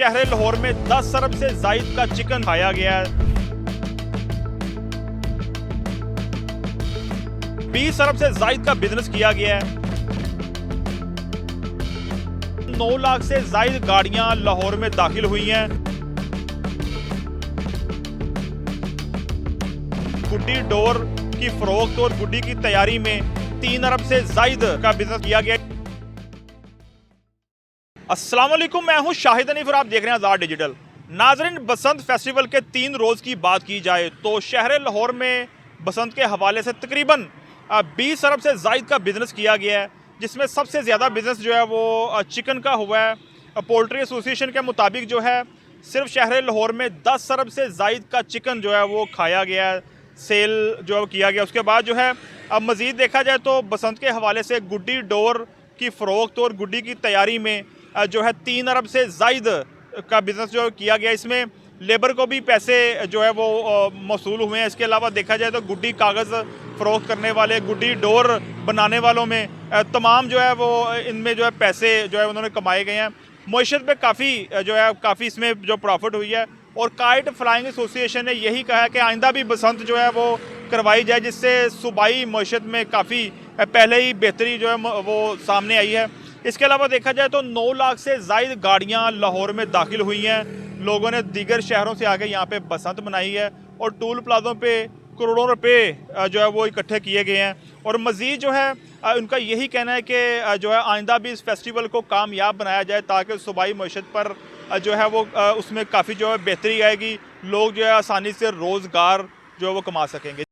शहर लाहौर में 10 अरब से जायद का चिकन खाया गया है। 20 अरब से जायद का बिजनेस किया गया है। 9 लाख से जायद गाड़ियां लाहौर में दाखिल हुई हैं। गुड्डी डोर की फरोख्त और गुड्डी की तैयारी में 3 अरब से जायद का बिजनेस किया गया। अस्सलाम वालेकुम, मैं हूं शाहिद हनीफ और आप देख रहे हैं आज़ाद डिजिटल। नाज़रीन, बसंत फेस्टिवल के 3 रोज़ की बात की जाए तो शहर लाहौर में बसंत के हवाले से तकरीबन 20 अरब से जायद का बिजनेस किया गया है, जिसमें सबसे ज़्यादा बिजनेस जो है वो चिकन का हुआ है। पोल्ट्री एसोसिएशन के मुताबिक जो है सिर्फ शहर लाहौर में 10 अरब से जायद का चिकन जो है वो खाया गया है, सेल जो है किया गया। उसके बाद जो है अब मज़ीद देखा जाए तो बसंत के हवाले से गुड्डी डोर की फ़रोख्त और गुड्डी की तैयारी में जो है 3 अरब से जायद का बिज़नेस जो किया गया। इसमें लेबर को भी पैसे जो है वो मौसूल हुए हैं। इसके अलावा देखा जाए तो गुड्डी कागज़ फ़रोख्त करने वाले, गुड्डी डोर बनाने वालों में तमाम जो है वो इनमें जो है पैसे जो है उन्होंने कमाए गए हैं। मईशत पे काफ़ी इसमें जो प्रॉफिट हुई है। और काइट फ्लाइंग एसोसिएशन ने यही कहा है कि आइंदा भी बसंत जो है वो करवाई जाए, जिससे सूबाई मईशत में काफ़ी पहले ही बेहतरी जो है वो सामने आई है। इसके अलावा देखा जाए तो 9 लाख से जायद गाड़ियां लाहौर में दाखिल हुई हैं। लोगों ने दीगर शहरों से आके यहाँ पे बसंत मनाई है और टूल प्लाजों पे करोड़ों रुपए जो है वो इकट्ठे किए गए हैं। और मज़ीद जो है उनका यही कहना है कि जो है आइंदा भी इस फेस्टिवल को कामयाब बनाया जाए, ताकि सूबाई मईशत पर जो है वो उसमें काफ़ी जो है बेहतरी आएगी। लोग जो है आसानी से रोज़गार जो है वो कमा सकेंगे।